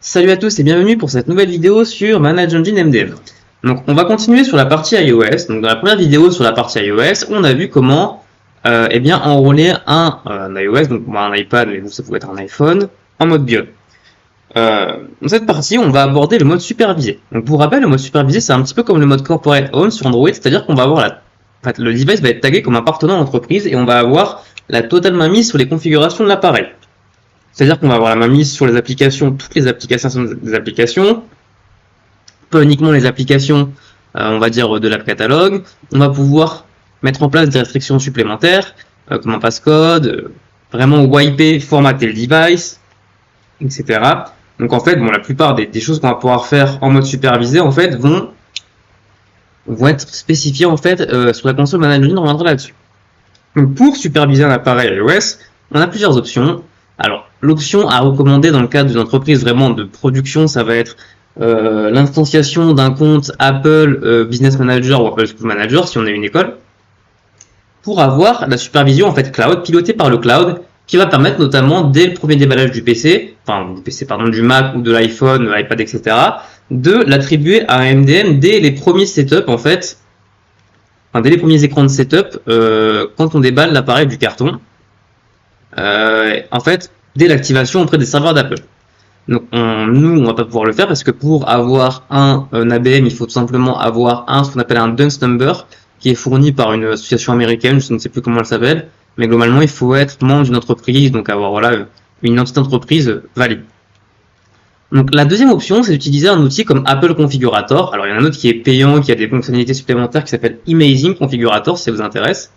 Salut à tous et bienvenue pour cette nouvelle vidéo sur Manage Engine MDM. Donc on va continuer sur la partie iOS. Donc dans la première vidéo sur la partie iOS, on a vu comment enrôler un iOS, donc un iPad, mais ça pouvait être un iPhone, en mode BIOS. Dans cette partie, on va aborder le mode supervisé. Donc pour rappel, le mode supervisé, c'est un petit peu comme le mode Corporate Own sur Android, c'est-à-dire qu'on va avoir le device va être tagué comme appartenant à l'entreprise et on va avoir la totale mainmise sur les configurations de l'appareil. C'est-à-dire qu'on va avoir la mainmise sur les applications, toutes les applications sont des applications, pas uniquement les applications, on va dire, de l'app catalogue. On va pouvoir mettre en place des restrictions supplémentaires, comme un passcode, vraiment wiper, formater le device, etc. Donc en fait, bon, la plupart des choses qu'on va pouvoir faire en mode supervisé, en fait, vont être spécifiées en fait sur la console Manage, on reviendra là-dessus. Donc pour superviser un appareil iOS, on a plusieurs options. Alors, l'option à recommander dans le cadre d'une entreprise vraiment de production, ça va être l'instanciation d'un compte Apple Business Manager ou Apple School Manager si on est une école, pour avoir la supervision en fait cloud, pilotée par le cloud, qui va permettre notamment dès le premier déballage du PC, du Mac ou de l'iPhone, l'iPad, etc., de l'attribuer à un MDM dès les premiers setups en fait, dès les premiers écrans de setup, quand on déballe l'appareil du carton. En fait, dès l'activation auprès des serveurs d'Apple. Donc nous, on va pas pouvoir le faire parce que pour avoir un ABM, il faut tout simplement avoir ce qu'on appelle un DUNS number, qui est fourni par une association américaine, je ne sais plus comment elle s'appelle, mais globalement, il faut être membre d'une entreprise, donc avoir une identité d'entreprise valide. Donc la deuxième option, c'est d'utiliser un outil comme Apple Configurator. Alors il y en a un autre qui est payant, qui a des fonctionnalités supplémentaires, qui s'appelle Amazing Configurator, si ça vous intéresse.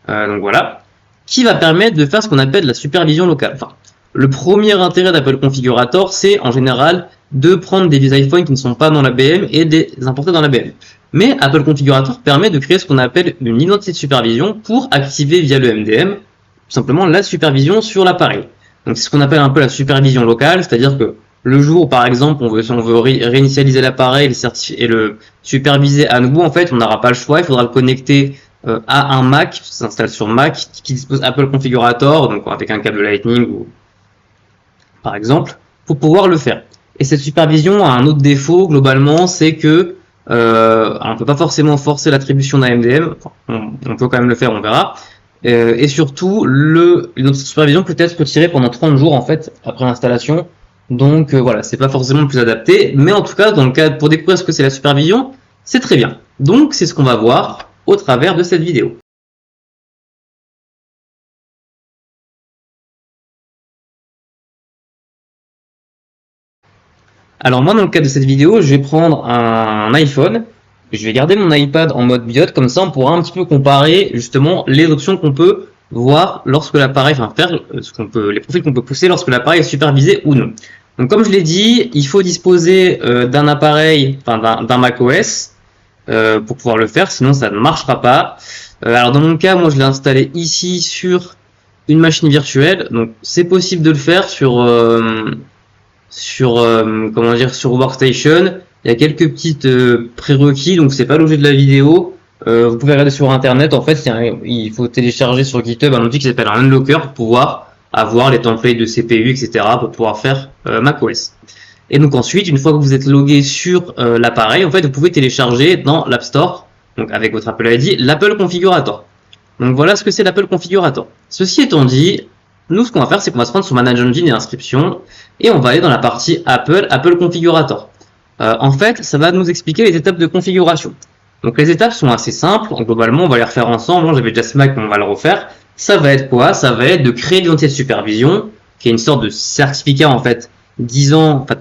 Donc voilà, qui va permettre de faire ce qu'on appelle la supervision locale. Enfin, le premier intérêt d'Apple Configurator, c'est en général de prendre des iPhones qui ne sont pas dans l'ABM et de les importer dans l'ABM. Mais Apple Configurator permet de créer ce qu'on appelle une identité de supervision pour activer via le MDM tout simplement la supervision sur l'appareil. Donc c'est ce qu'on appelle un peu la supervision locale, c'est-à-dire que le jour où par exemple on veut réinitialiser l'appareil et le superviser à nouveau, en fait on n'aura pas le choix, il faudra le connecter à un Mac, ça s'installe sur Mac, qui dispose Apple Configurator, donc avec un câble Lightning ou par exemple, pour pouvoir le faire. Et cette supervision a un autre défaut globalement, c'est que on peut pas forcément forcer l'attribution d'un MDM, on peut quand même le faire, on verra. Et surtout, notre supervision peut être retirée pendant 30 jours en fait après l'installation. Donc voilà, c'est pas forcément le plus adapté, mais en tout cas, dans le cas pour découvrir ce que c'est la supervision, c'est très bien. Donc c'est ce qu'on va voir au travers de cette vidéo. Alors moi, dans le cadre de cette vidéo, je vais prendre un iPhone, je vais garder mon iPad en mode BIOS, comme ça on pourra un petit peu comparer justement les options qu'on peut voir lorsque l'appareil, les profils qu'on peut pousser lorsque l'appareil est supervisé ou non. Donc comme je l'ai dit, il faut disposer d'un appareil, d'un macOS pour pouvoir le faire, sinon ça ne marchera pas. Alors dans mon cas, moi je l'ai installé ici sur une machine virtuelle, donc c'est possible de le faire sur Workstation. Il y a quelques petites prérequis, donc c'est pas l'objet de la vidéo. Vous pouvez regarder sur internet. En fait, il faut télécharger sur GitHub un outil qui s'appelle un Unlocker pour pouvoir avoir les templates de CPU, etc. pour pouvoir faire macOS. Et donc ensuite, une fois que vous êtes logué sur l'appareil, en fait, vous pouvez télécharger dans l'App Store, donc avec votre Apple ID, l'Apple Configurator. Donc voilà ce que c'est l'Apple Configurator. Ceci étant dit, nous, ce qu'on va faire, c'est qu'on va se rendre sur Manage Engine et Inscription, et on va aller dans la partie Apple Configurator. En fait, ça va nous expliquer les étapes de configuration. Donc les étapes sont assez simples, donc, globalement on va les refaire ensemble, j'avais déjà ce Mac, mais on va le refaire. Ça va être quoi? Ça va être de créer l'identité de supervision, qui est une sorte de certificat en fait,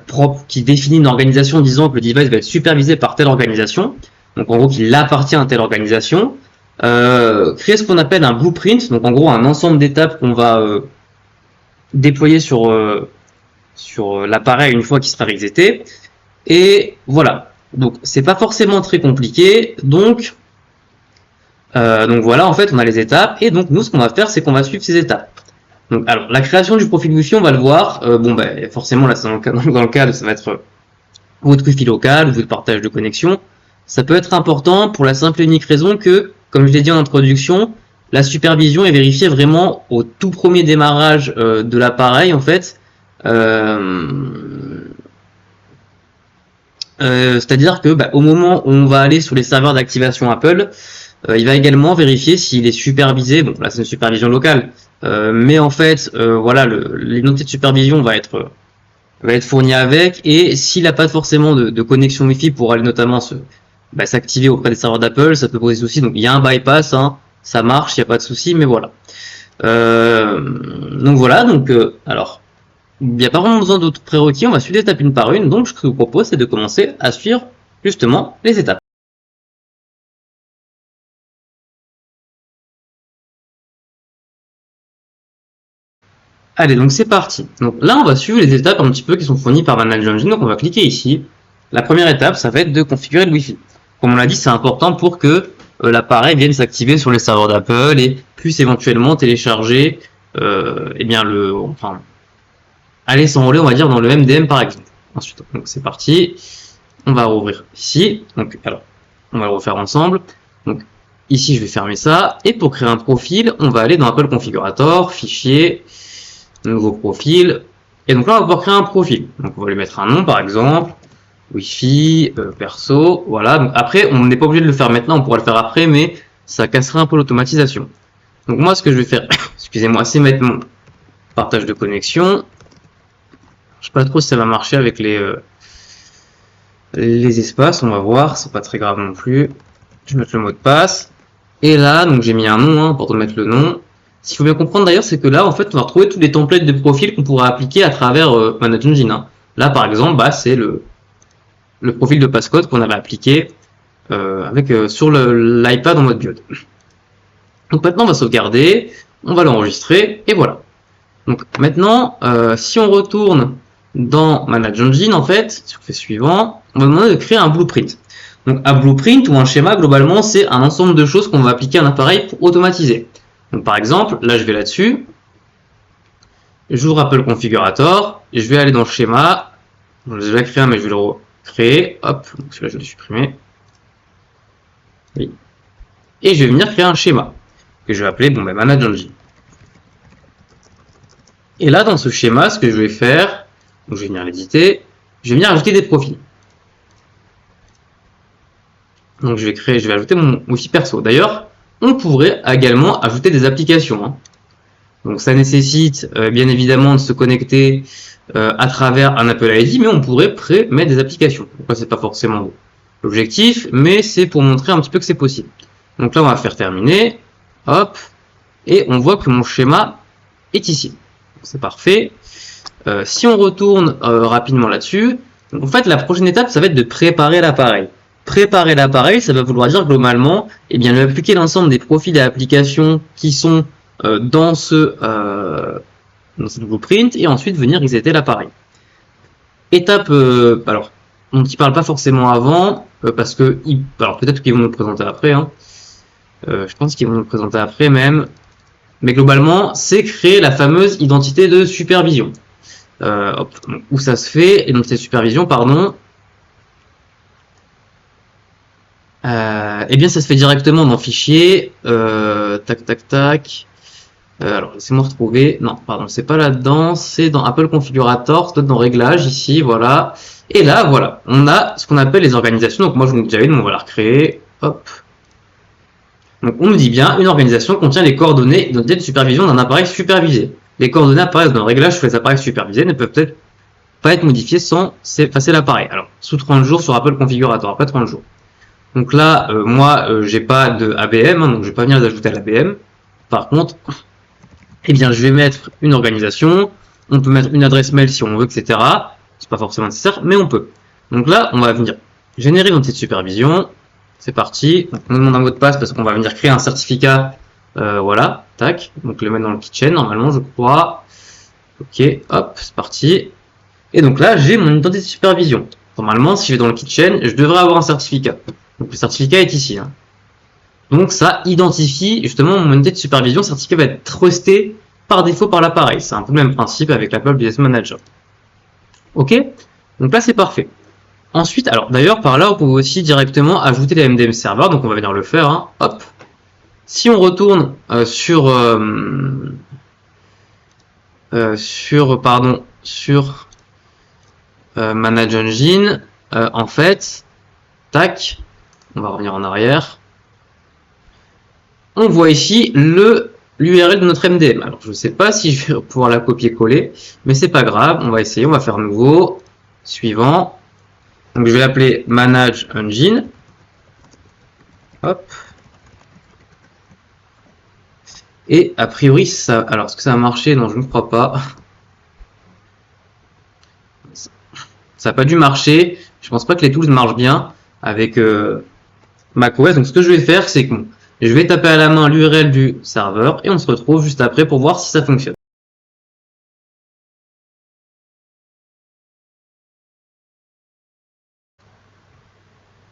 propre, qui définit une organisation disant que le device va être supervisé par telle organisation, donc en gros qu'il appartient à telle organisation. Créer ce qu'on appelle un blueprint, donc en gros un ensemble d'étapes qu'on va déployer sur l'appareil une fois qu'il sera reseté. Et voilà, donc c'est pas forcément très compliqué, donc voilà, en fait on a les étapes, et donc nous ce qu'on va faire c'est qu'on va suivre ces étapes. Donc alors la création du profil Wi-Fi, on va le voir, forcément là c'est dans le cadre, ça va être votre Wi-Fi local, votre partage de connexion. Ça peut être important pour la simple et unique raison que, comme je l'ai dit en introduction, la supervision est vérifiée vraiment au tout premier démarrage de l'appareil en fait. C'est-à-dire que au moment où on va aller sur les serveurs d'activation Apple, il va également vérifier s'il est supervisé. Bon, là c'est une supervision locale, mais en fait, voilà, l'unité de supervision va être fournie avec, et s'il n'a pas forcément de connexion Wi-Fi pour aller notamment s'activer auprès des serveurs d'Apple, ça peut poser souci. Donc il y a un bypass, hein, ça marche, il n'y a pas de souci, mais voilà. Donc voilà, alors. Il n'y a pas vraiment besoin d'autres prérequis, on va suivre étape une par une, donc ce que je vous propose c'est de commencer à suivre justement les étapes. Allez, donc c'est parti. Donc là on va suivre les étapes un petit peu qui sont fournies par Manage Engine, donc on va cliquer ici. La première étape, ça va être de configurer le Wi-Fi. Comme on l'a dit, c'est important pour que l'appareil vienne s'activer sur les serveurs d'Apple et puisse éventuellement télécharger, aller s'enrôler, on va dire, dans le MDM par exemple. Ensuite, donc c'est parti. On va rouvrir ici. Donc, alors, on va le refaire ensemble. Donc, ici, je vais fermer ça. Et pour créer un profil, on va aller dans Apple Configurator, fichier, nouveau profil. Et donc là, on va pouvoir créer un profil. Donc, on va lui mettre un nom, par exemple. Wi-Fi, perso, voilà. Donc, après, on n'est pas obligé de le faire maintenant, on pourra le faire après, mais ça casserait un peu l'automatisation. Donc, moi, ce que je vais faire, excusez-moi, c'est mettre mon partage de connexion. Je sais pas trop si ça va marcher avec les espaces, on va voir, c'est pas très grave non plus. Je vais mettre le mot de passe. Et là, donc j'ai mis un nom, hein, pour mettre le nom. Ce qu'il faut bien comprendre d'ailleurs, c'est que là, en fait, on va retrouver tous les templates de profil qu'on pourra appliquer à travers Manage Engine. Hein. Là, par exemple, c'est le profil de passcode qu'on avait appliqué sur l'iPad en mode diode. Donc maintenant, on va sauvegarder, on va l'enregistrer, et voilà. Donc maintenant, si on retourne dans Manage Engine, en fait, sur le fait suivant, on va demander de créer un blueprint. Donc un blueprint ou un schéma, globalement, c'est un ensemble de choses qu'on va appliquer à un appareil pour automatiser. Donc par exemple, là je vais là-dessus, j'ouvre Apple Configurator, et je vais aller dans le schéma, j'en ai déjà créé un mais je vais le recréer, hop, donc celui-là je vais le supprimer. Oui. Et je vais venir créer un schéma, que je vais appeler Manage Engine. Et là dans ce schéma, ce que je vais faire, donc je vais venir l'éditer, je vais venir ajouter des profils. Donc je vais ajouter mon Wi-Fi perso. D'ailleurs, on pourrait également ajouter des applications. Hein. Donc ça nécessite bien évidemment de se connecter à travers un Apple ID, mais on pourrait mettre des applications. Donc là, c'est pas forcément l'objectif, mais c'est pour montrer un petit peu que c'est possible. Donc là, on va faire terminer. Hop. Et on voit que mon schéma est ici. C'est parfait. Si on retourne rapidement là-dessus, en fait, la prochaine étape, ça va être de préparer l'appareil. Préparer l'appareil, ça va vouloir dire globalement, lui appliquer l'ensemble des profils et applications qui sont dans ce blueprint et ensuite venir resetter l'appareil. Étape, alors, on ne parle pas forcément avant parce que, alors peut-être qu'ils vont nous le présenter après. Hein. Je pense qu'ils vont nous le présenter après même. Mais globalement, c'est créer la fameuse identité de supervision. Où ça se fait, identité de supervision, pardon. Eh bien, ça se fait directement dans Fichier. Alors, laissez-moi retrouver. Non, pardon, c'est pas là-dedans. C'est dans Apple Configurator. C'est dans Réglages, ici, voilà. Et là, voilà, on a ce qu'on appelle les organisations. Donc, moi, je vous en ai déjà une, on va la recréer. Hop. Donc, on nous dit bien, une organisation contient les coordonnées d'identité de supervision d'un appareil supervisé. Les coordonnées apparaissent dans le réglage sur les appareils supervisés, ne peuvent peut-être pas être modifiées sans effacer l'appareil. Alors, sous 30 jours sur Apple Configurator, après 30 jours. Donc là, moi, j'ai pas de ABM, hein, donc je vais pas venir les ajouter à l'ABM. Par contre, eh bien, je vais mettre une organisation. On peut mettre une adresse mail si on veut, etc. C'est pas forcément nécessaire, mais on peut. Donc là, on va venir générer une entité de supervision. C'est parti. Donc, on demande un mot de passe parce qu'on va venir créer un certificat. Voilà, tac. Donc le mettre dans le kitchen, normalement, je crois. Ok, hop, c'est parti. Et donc là, j'ai mon identité de supervision. Normalement, si je vais dans le kitchen, je devrais avoir un certificat. Donc le certificat est ici. Hein. Donc ça identifie justement mon unité de supervision. Le certificat va être trusté par défaut par l'appareil. C'est un peu le même principe avec l'Apple Business Manager. Ok. Donc là c'est parfait. Ensuite, alors d'ailleurs par là on peut aussi directement ajouter les MDM serveurs. Donc on va venir le faire. Hein. Hop. Si on retourne sur Manage Engine. en fait, tac, on va revenir en arrière. On voit ici l'URL de notre MDM. Alors, je ne sais pas si je vais pouvoir la copier-coller, mais c'est pas grave. On va essayer. On va faire nouveau, suivant. Donc, je vais l'appeler Manage Engine. Hop. Et a priori, ça. Alors, est-ce que ça a marché? Non, je ne crois pas. Ça n'a pas dû marcher. Je pense pas que les tools marchent bien avec macOS. Donc, ce que je vais faire, c'est que je vais taper à la main l'URL du serveur et on se retrouve juste après pour voir si ça fonctionne.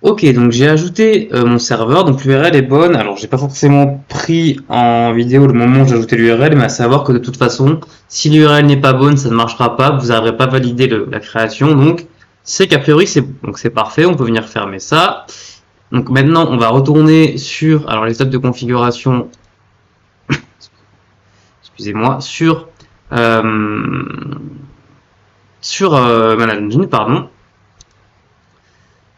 Ok, donc j'ai ajouté mon serveur, donc l'URL est bonne. Alors j'ai pas forcément pris en vidéo le moment où j'ai ajouté l'URL, mais à savoir que de toute façon, si l'URL n'est pas bonne, ça ne marchera pas, vous n'arriverez pas à valider la création. Donc c'est qu'a priori c'est parfait, on peut venir fermer ça. Donc maintenant on va retourner sur alors les étapes de configuration, excusez-moi, sur Manage Engine, pardon.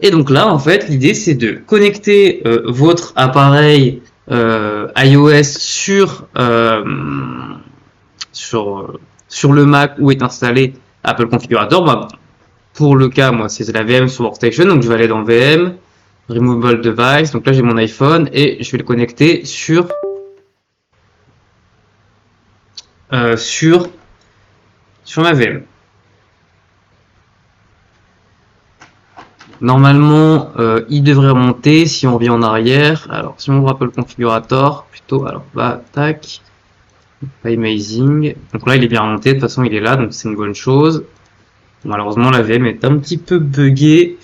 Et donc là, en fait, l'idée c'est de connecter votre appareil iOS sur le Mac où est installé Apple Configurator. Bah, pour le cas, moi, c'est la VM sur Workstation, donc je vais aller dans VM, Removable Device. Donc là, j'ai mon iPhone et je vais le connecter sur ma VM. Normalement, il devrait remonter si on revient en arrière. Alors, si on ouvre Apple Configurator, plutôt, alors, bah, tac, Amazing. Donc là, il est bien remonté. De toute façon, il est là, donc c'est une bonne chose. Malheureusement, la VM est un petit peu buggée.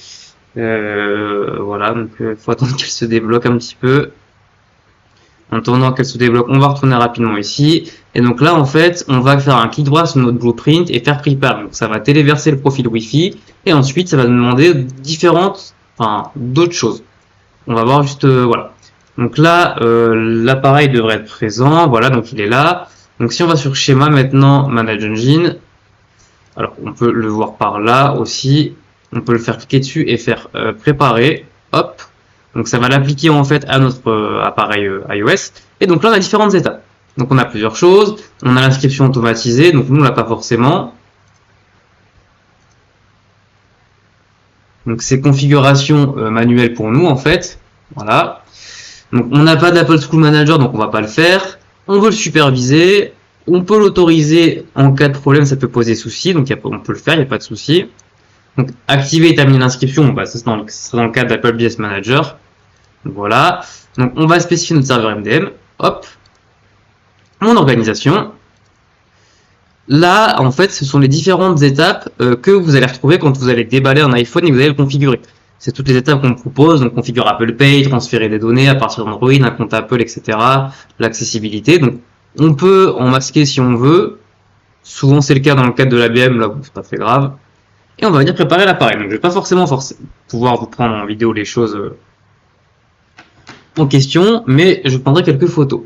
Voilà, donc faut attendre qu'elle se débloque un petit peu. En attendant qu'elle se débloque, on va retourner rapidement ici. Et donc là, en fait, on va faire un clic droit sur notre blueprint et faire prepare. Donc ça va téléverser le profil Wi-Fi. Et ensuite, ça va nous demander d'autres choses. On va voir juste, voilà. Donc là, l'appareil devrait être présent. Voilà, donc il est là. Donc si on va sur schéma maintenant, Manage Engine. Alors, on peut le voir par là aussi. On peut le faire cliquer dessus et faire préparer. Hop. Donc ça va l'appliquer en fait à notre appareil iOS. Et donc là, on a différentes étapes. Donc on a plusieurs choses. On a l'inscription automatisée. Donc nous, on l'a pas forcément. Donc c'est configuration manuelle pour nous en fait. Voilà. Donc on n'a pas d'Apple School Manager, donc on va pas le faire. On veut le superviser. On peut l'autoriser en cas de problème, ça peut poser souci. Donc on peut le faire, il n'y a pas de souci. Donc activer et terminer l'inscription, bah, ça c'est dans le cadre d'Apple BS Manager. Donc, voilà. Donc on va spécifier notre serveur MDM. Hop. Mon organisation. Là, en fait, ce sont les différentes étapes que vous allez retrouver quand vous allez déballer un iPhone et que vous allez le configurer. C'est toutes les étapes qu'on propose, donc configure Apple Pay, transférer des données à partir d'Android, un compte Apple, etc. L'accessibilité. Donc on peut en masquer si on veut. Souvent c'est le cas dans le cadre de l'ABM, là c'est pas très grave. Et on va venir préparer l'appareil. Donc je vais pas forcément pouvoir vous prendre en vidéo les choses en question, mais je prendrai quelques photos.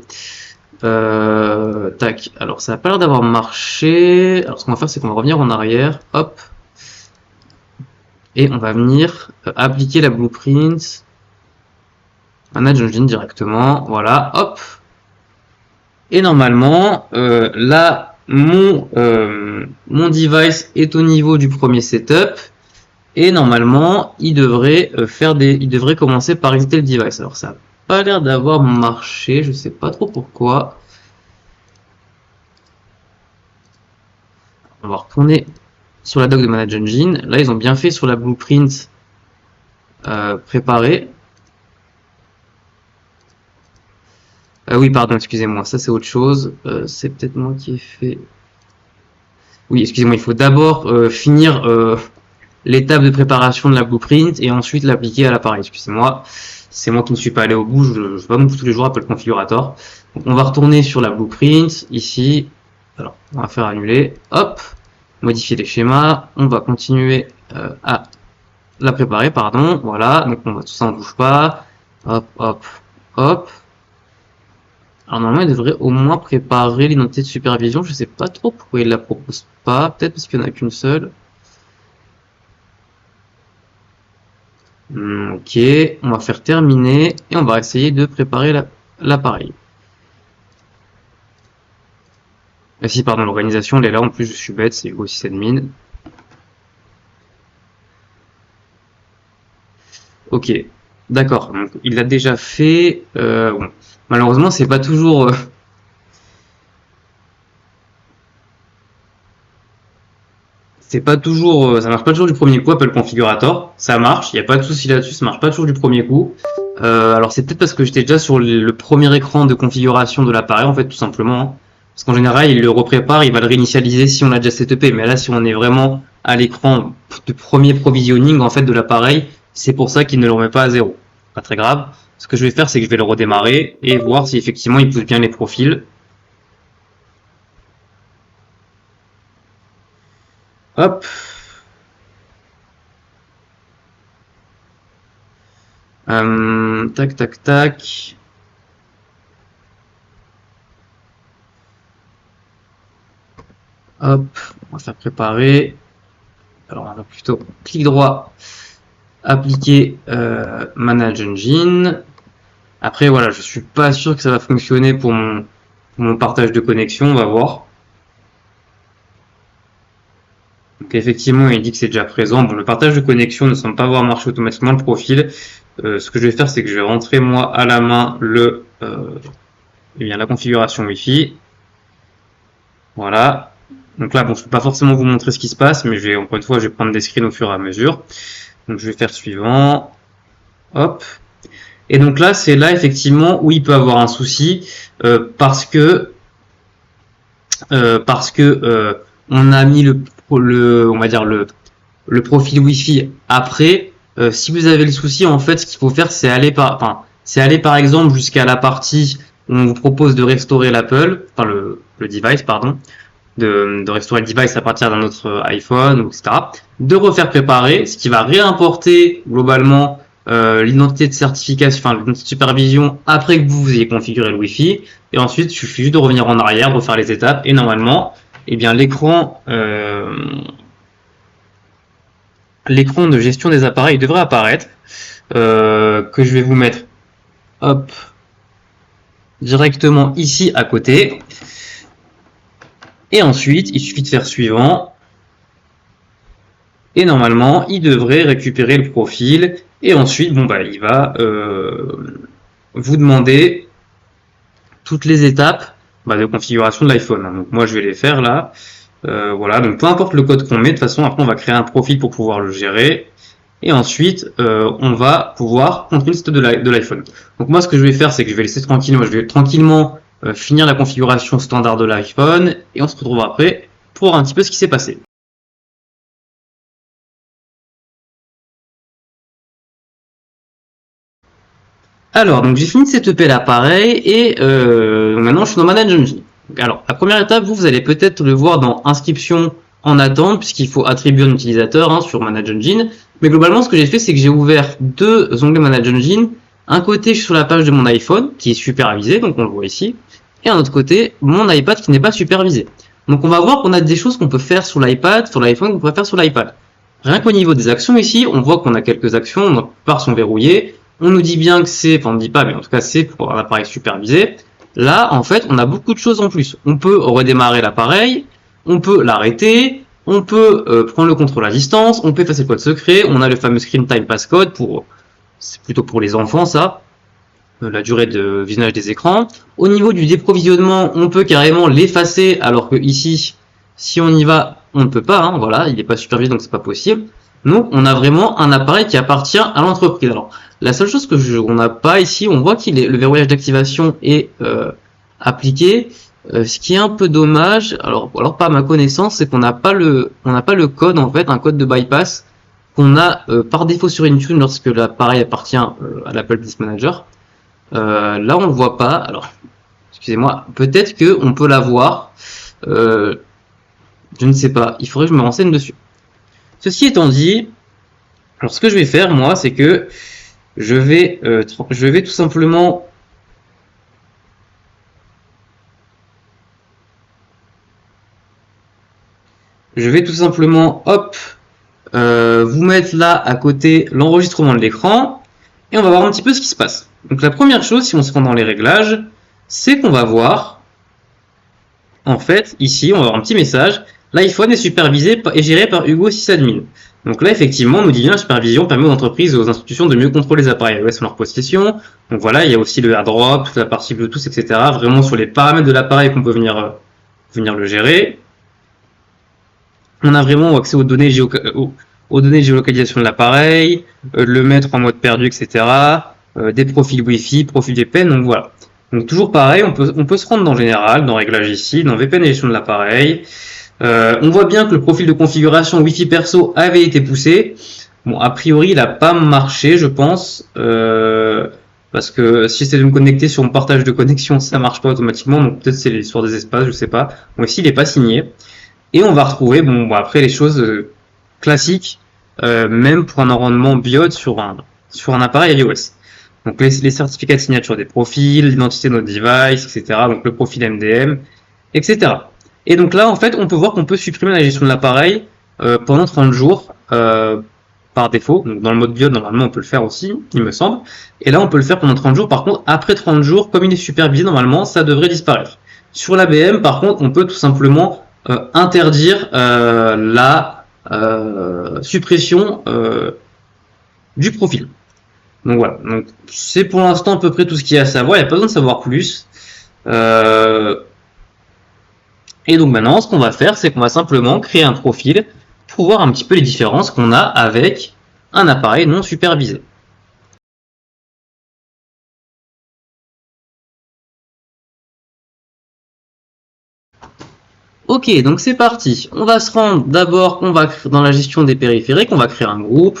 Tac, alors ça a pas l'air d'avoir marché. Alors ce qu'on va faire, c'est qu'on va revenir en arrière, hop, et on va venir appliquer la blueprint, Manage Engine directement, voilà, hop. Et normalement, là, mon device est au niveau du premier setup, et normalement, il devrait commencer par resetter le device. Alors ça a pas l'air d'avoir marché, je sais pas trop pourquoi. On va retourner sur la doc de Manage Engine. Là, ils ont bien fait sur la blueprint préparée. Oui, pardon, excusez-moi, ça c'est autre chose. C'est peut-être moi qui ai fait... Oui, excusez-moi, il faut d'abord finir l'étape de préparation de la blueprint et ensuite l'appliquer à l'appareil. Excusez-moi, c'est moi qui ne suis pas allé au bout, je ne vais pas non plus tous les jours Apple Configurator. Donc, on va retourner sur la blueprint, ici. Alors, on va faire annuler. Hop, modifier les schémas. On va continuer à la préparer, pardon. Voilà, donc on va tout ça, on ne bouge pas. Hop, hop, hop. Alors normalement, il devrait au moins préparer l'identité de supervision. Je sais pas trop pourquoi il la propose pas. Peut-être parce qu'il n'y en a qu'une seule. Ok, on va faire terminer et on va essayer de préparer l'appareil. Ah si, pardon, l'organisation, elle est là, en plus je suis bête, c'est aussi admin. Ok, d'accord, donc il l'a déjà fait. Bon. Malheureusement, c'est pas toujours... c'est pas toujours, ça marche pas toujours du premier coup, Apple Configurator. Ça marche, il n'y a pas de souci là-dessus, ça marche pas toujours du premier coup. Alors c'est peut-être parce que j'étais déjà sur le premier écran de configuration de l'appareil, en fait, tout simplement, hein. Parce qu'en général, il le reprépare, il va le réinitialiser si on a déjà setupé. Mais là, si on est vraiment à l'écran de premier provisioning, en fait, de l'appareil, c'est pour ça qu'il ne le remet pas à zéro. Pas très grave. Ce que je vais faire, c'est que je vais le redémarrer et voir si effectivement il pousse bien les profils. Hop. Tac, tac, tac. Hop, on va faire préparer. Alors, on va plutôt clic droit, appliquer Manage Engine. Après, voilà, je suis pas sûr que ça va fonctionner pour mon partage de connexion, on va voir. Donc effectivement, il dit que c'est déjà présent. Bon, le partage de connexion ne semble pas avoir marché automatiquement le profil. Ce que je vais faire, c'est que je vais rentrer moi à la main eh bien, la configuration Wi-Fi. Voilà. Donc là, bon, je peux pas forcément vous montrer ce qui se passe, mais encore une fois, je vais prendre des screens au fur et à mesure. Donc je vais faire suivant. Hop. Et donc là, c'est là effectivement où il peut avoir un souci parce que on a mis on va dire le profil Wi-Fi après. Si vous avez le souci, en fait, ce qu'il faut faire, c'est aller par exemple jusqu'à la partie où on vous propose de restaurer enfin le device, pardon, de restaurer le device à partir d'un autre iPhone, etc. De refaire préparer, ce qui va réimporter globalement l'identité de certification, enfin l'identité de supervision après que vous ayez configuré le Wi-Fi. Et ensuite, il suffit juste de revenir en arrière, refaire les étapes, et normalement, eh bien l'écran de gestion des appareils devrait apparaître, que je vais vous mettre, hop, directement ici à côté. Et ensuite, il suffit de faire suivant. Et normalement, il devrait récupérer le profil. Et ensuite, bon bah, il va vous demander toutes les étapes de configuration de l'iPhone. Donc moi, je vais les faire là. Voilà, donc peu importe le code qu'on met, de toute façon, après, on va créer un profil pour pouvoir le gérer. Et ensuite, on va pouvoir contrôler le setup de l'iPhone. Donc moi, ce que je vais faire, c'est que je vais laisser tranquille. Moi, je vais tranquillement finir la configuration standard de l'iPhone. Et on se retrouve après pour voir un petit peu ce qui s'est passé. Alors, donc j'ai fini de setuper l'appareil et maintenant je suis dans Manage Engine. Alors, la première étape, vous allez peut-être le voir dans Inscription en attente, puisqu'il faut attribuer un utilisateur sur Manage Engine. Mais globalement, ce que j'ai fait, c'est que j'ai ouvert deux onglets Manage Engine. Un côté, je suis sur la page de mon iPhone, qui est supervisé, donc on le voit ici. Et un autre côté, mon iPad qui n'est pas supervisé. Donc on va voir qu'on a des choses qu'on peut faire sur l'iPad, sur l'iPhone, qu'on peut faire sur l'iPad. Rien qu'au niveau des actions ici, on voit qu'on a quelques actions, la plupart sont verrouillées. On nous dit bien que c'est, enfin on ne dit pas, mais en tout cas c'est pour un appareil supervisé. Là, en fait, on a beaucoup de choses en plus. On peut redémarrer l'appareil, on peut l'arrêter, on peut prendre le contrôle à distance, on peut effacer le code secret, on a le fameux screen time passcode c'est plutôt pour les enfants ça, la durée de visionnage des écrans. Au niveau du déprovisionnement, on peut carrément l'effacer, alors que ici, si on y va, on ne peut pas, hein, voilà, il n'est pas supervisé donc c'est pas possible. Donc on a vraiment un appareil qui appartient à l'entreprise. Alors la seule chose que on n'a pas ici, on voit qu'il est le verrouillage d'activation est appliqué, ce qui est un peu dommage. Alors pas à ma connaissance, c'est qu'on n'a pas le code en fait, un code de bypass qu'on a par défaut sur Intune lorsque l'appareil appartient à l'Apple Business Manager. Là, on le voit pas. Alors, excusez-moi, peut-être que on peut l'avoir. Euh, je ne sais pas. Il faudrait que je me renseigne dessus. Ceci étant dit, alors ce que je vais faire, moi, c'est que je vais tout simplement hop, vous mettre là à côté l'enregistrement de l'écran et on va voir un petit peu ce qui se passe. Donc la première chose, si on se rend dans les réglages, c'est qu'on va voir, en fait, ici, on va avoir un petit message. L'iPhone est supervisé et géré par Hugo sysadmin. Donc là, effectivement, on nous dit bien la supervision permet aux entreprises et aux institutions de mieux contrôler les appareils iOS en leur possession. Donc voilà, il y a aussi le AirDrop, toute la partie Bluetooth, etc. Vraiment sur les paramètres de l'appareil qu'on peut venir le gérer. On a vraiment accès aux données, aux données de géolocalisation de l'appareil, le mettre en mode perdu, etc. Des profils Wi-Fi, profils VPN, donc voilà. Donc toujours pareil, on peut se rendre dans Général, dans Réglages ici, dans VPN et gestion de l'appareil. On voit bien que le profil de configuration Wi-Fi perso avait été poussé. Bon, a priori, il n'a pas marché, je pense, parce que si j'essaie de me connecter sur mon partage de connexion, ça marche pas automatiquement. Donc peut-être c'est l'histoire des espaces, je sais pas. Bon, ici, il n'est pas signé. Et on va retrouver, bon, après les choses classiques, même pour un environnement BIOD sur un appareil iOS. Donc les certificats de signature des profils, l'identité de notre device, etc. Donc le profil MDM, etc. Et donc là, en fait, on peut voir qu'on peut supprimer la gestion de l'appareil pendant 30 jours par défaut. Donc dans le mode BIOD, normalement, on peut le faire aussi, il me semble. Et là, on peut le faire pendant 30 jours. Par contre, après 30 jours, comme il est supervisé, normalement, ça devrait disparaître. Sur l'ABM, par contre, on peut tout simplement interdire la suppression du profil. Donc voilà, donc c'est pour l'instant à peu près tout ce qu'il y a à savoir, il n'y a pas besoin de savoir plus. Et donc maintenant, ce qu'on va faire, c'est qu'on va simplement créer un profil pour voir un petit peu les différences qu'on a avec un appareil non supervisé. Ok, donc c'est parti. On va se rendre d'abord, dans la gestion des périphériques, on va créer un groupe,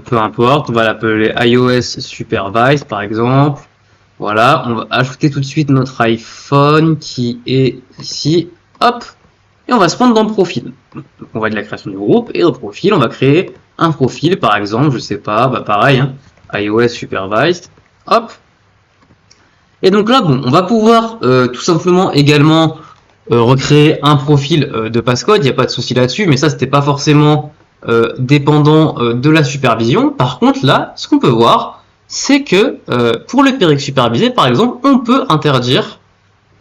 peu importe, on va l'appeler iOS Supervised par exemple. Voilà, on va ajouter tout de suite notre iPhone qui est ici, hop, et on va se rendre dans le profil. Donc on va de la création du groupe, et au profil, on va créer un profil, par exemple, je sais pas, bah pareil, hein, iOS Supervised, hop. Et donc là, bon, on va pouvoir tout simplement également recréer un profil de passcode, il n'y a pas de souci là-dessus, mais ça, c'était pas forcément dépendant de la supervision. Par contre, là, ce qu'on peut voir, c'est que pour le périphérique supervisé, par exemple, on peut interdire,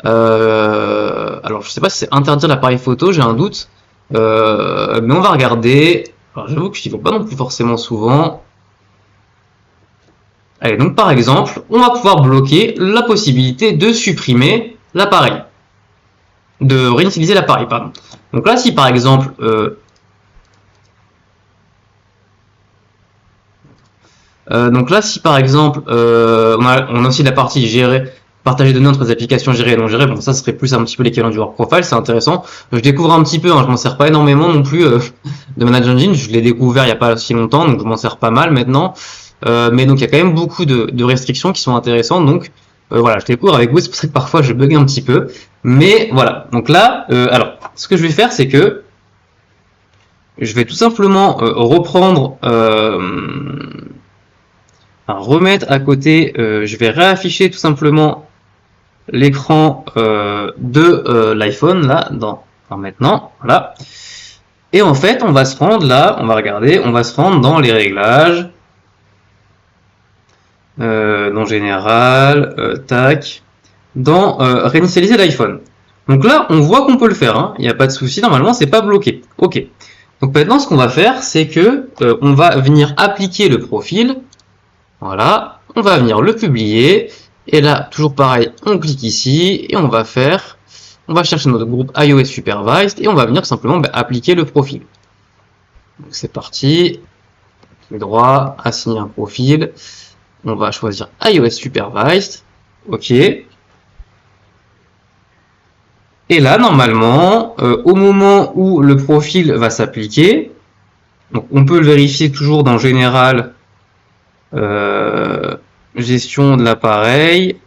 alors je sais pas si c'est interdire l'appareil photo, j'ai un doute, mais on va regarder. Alors j'avoue que je n'y vois pas non plus forcément souvent. Allez, donc par exemple, on va pouvoir bloquer la possibilité de supprimer l'appareil, de réinitialiser l'appareil, pardon. Donc là, si par exemple on a aussi la partie gérer, partager données entre les applications gérées et non gérées. Bon, ça serait plus un petit peu l'équivalent du work profile, c'est intéressant. Je découvre un petit peu, hein, je m'en sers pas énormément non plus de Manage Engine. Je l'ai découvert il n'y a pas si longtemps, donc je m'en sers pas mal maintenant. Mais donc il y a quand même beaucoup de restrictions qui sont intéressantes. Donc voilà, je découvre avec vous, c'est pour ça que parfois je bug un petit peu. Mais voilà, donc là, alors, ce que je vais faire, c'est que je vais tout simplement reprendre, remettre à côté, je vais réafficher tout simplement l'écran de l'iPhone là, maintenant, voilà. Et en fait, on va se rendre là, on va regarder, on va se rendre dans les réglages, dans Général, tac, dans réinitialiser l'iPhone. Donc là, on voit qu'on peut le faire, hein, il n'y a pas de souci, normalement, c'est pas bloqué. Ok. Donc maintenant, ce qu'on va faire, c'est que on va venir appliquer le profil. Voilà, on va venir le publier, et là, toujours pareil, on clique ici, et on va chercher notre groupe iOS Supervised, et on va venir simplement appliquer le profil. Donc c'est parti, clic droit, assigner un profil, on va choisir iOS Supervised, ok. Et là, normalement, au moment où le profil va s'appliquer, donc on peut le vérifier toujours dans Général, gestion de l'appareil.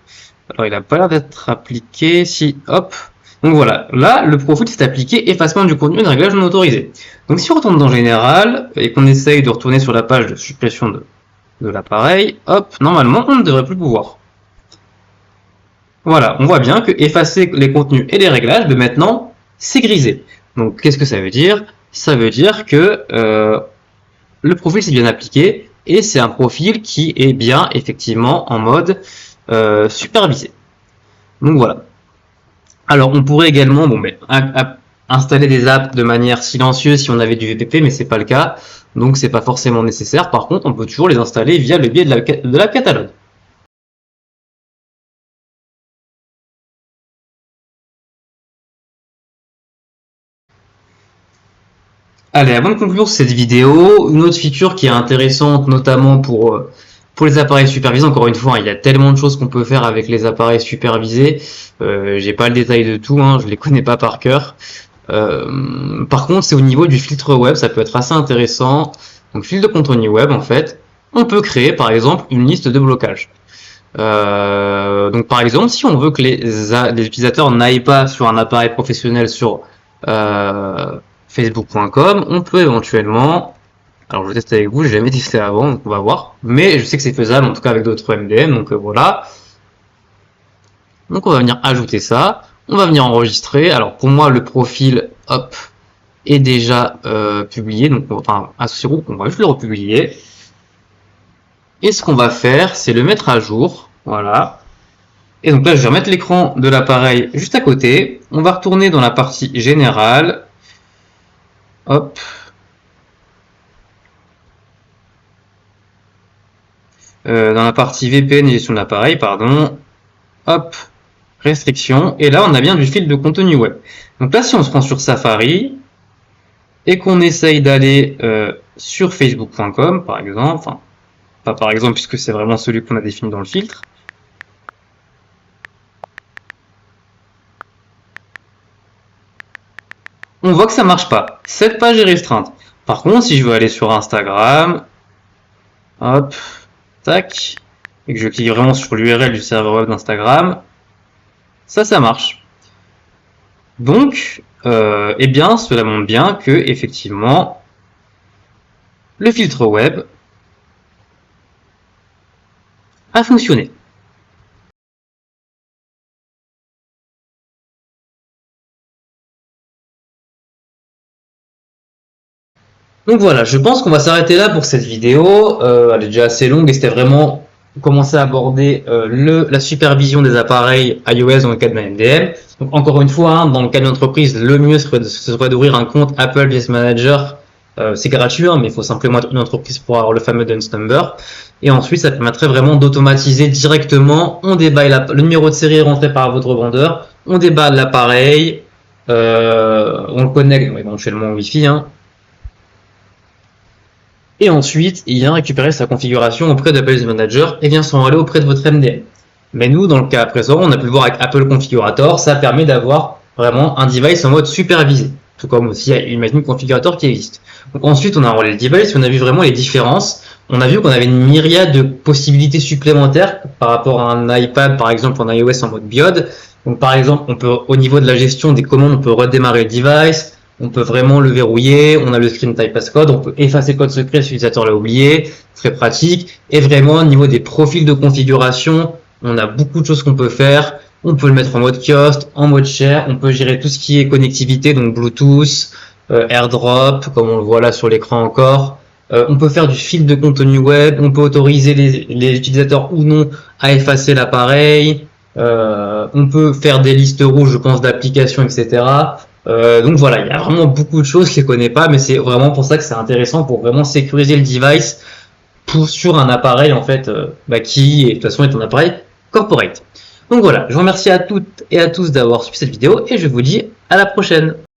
Alors il n'a pas l'air d'être appliqué, si hop. Donc voilà, là le profil s'est appliqué, effacement du contenu de réglage non autorisé. Donc si on retourne dans Général et qu'on essaye de retourner sur la page de suppression de l'appareil, hop, normalement on ne devrait plus pouvoir. Voilà, on voit bien que effacer les contenus et les réglages, de maintenant c'est grisé. Donc qu'est-ce que ça veut dire? Ça veut dire que le profil c'est bien appliqué et c'est un profil qui est bien effectivement en mode supervisé. Donc voilà. Alors on pourrait également installer des apps de manière silencieuse si on avait du VPP, mais c'est pas le cas, donc c'est pas forcément nécessaire. Par contre, on peut toujours les installer via le biais de la catalogue. Allez, avant de conclure cette vidéo, une autre feature qui est intéressante, notamment pour les appareils supervisés. Encore une fois, il y a tellement de choses qu'on peut faire avec les appareils supervisés. J'ai pas le détail de tout, je les connais pas par cœur. Par contre, c'est au niveau du filtre web, ça peut être assez intéressant. Donc, filtre de contenu web, en fait, on peut créer, par exemple, une liste de blocage. Donc, par exemple, si on veut que les utilisateurs n'aillent pas sur un appareil professionnel sur facebook.com, on peut éventuellement, alors je teste avec vous, j'ai jamais testé avant, donc on va voir, mais je sais que c'est faisable, en tout cas avec d'autres MDM, donc voilà. Donc on va venir ajouter ça, on va venir enregistrer. Alors pour moi le profil, hop, est déjà publié, donc enfin associé groupe, on va juste le republier. Et ce qu'on va faire, c'est le mettre à jour, voilà. Et donc là je vais remettre l'écran de l'appareil juste à côté. On va retourner dans la partie générale. Hop. Dans la partie VPN et gestion de l'appareil, pardon. Hop. Restriction. Et là, on a bien du fil de contenu web. Donc là, si on se rend sur Safari et qu'on essaye d'aller sur facebook.com, par exemple, enfin, pas par exemple, puisque c'est vraiment celui qu'on a défini dans le filtre. On voit que ça marche pas. Cette page est restreinte. Par contre, si je veux aller sur Instagram, hop, tac, et que je clique vraiment sur l'URL du serveur web d'Instagram, ça marche. Donc, eh bien, cela montre bien que effectivement, le filtre web a fonctionné. Donc voilà, je pense qu'on va s'arrêter là pour cette vidéo. Elle est déjà assez longue et c'était vraiment commencer à aborder la supervision des appareils iOS dans le cadre d'un MDM. Donc encore une fois, dans le cas d'une entreprise, le mieux serait d'ouvrir un compte Apple Business Manager. C'est gratuit, mais il faut simplement être une entreprise pour avoir le fameux DUNS number. Et ensuite, ça permettrait vraiment d'automatiser directement. On déballe le numéro de série rentré par votre vendeur. On déballe l'appareil. On le connecte éventuellement au Wi-Fi. Et ensuite, il vient récupérer sa configuration auprès d'Apple Business Manager et vient s'en aller auprès de votre MDM. Mais nous, dans le cas présent, on a pu le voir avec Apple Configurator, ça permet d'avoir vraiment un device en mode supervisé. Tout comme aussi il y a une machine configurator qui existe. Donc ensuite, on a enrôlé le device, on a vu vraiment les différences. On a vu qu'on avait une myriade de possibilités supplémentaires par rapport à un iPad, par exemple, en iOS en mode biode. Donc par exemple, on peut, au niveau de la gestion des commandes, on peut redémarrer le device. On peut vraiment le verrouiller, on a le screen type passcode, on peut effacer le code secret si l'utilisateur l'a oublié, très pratique. Et vraiment au niveau des profils de configuration, on a beaucoup de choses qu'on peut faire. On peut le mettre en mode kiosque, en mode share, on peut gérer tout ce qui est connectivité, donc Bluetooth, AirDrop, comme on le voit là sur l'écran encore. On peut faire du fil de contenu web, on peut autoriser les utilisateurs ou non à effacer l'appareil. On peut faire des listes rouges, je pense, d'applications, etc. Donc voilà, il y a vraiment beaucoup de choses que je ne connais pas, mais c'est vraiment pour ça que c'est intéressant pour vraiment sécuriser le device sur un appareil en fait qui de toute façon est un appareil corporate. Donc voilà, je vous remercie à toutes et à tous d'avoir suivi cette vidéo et je vous dis à la prochaine.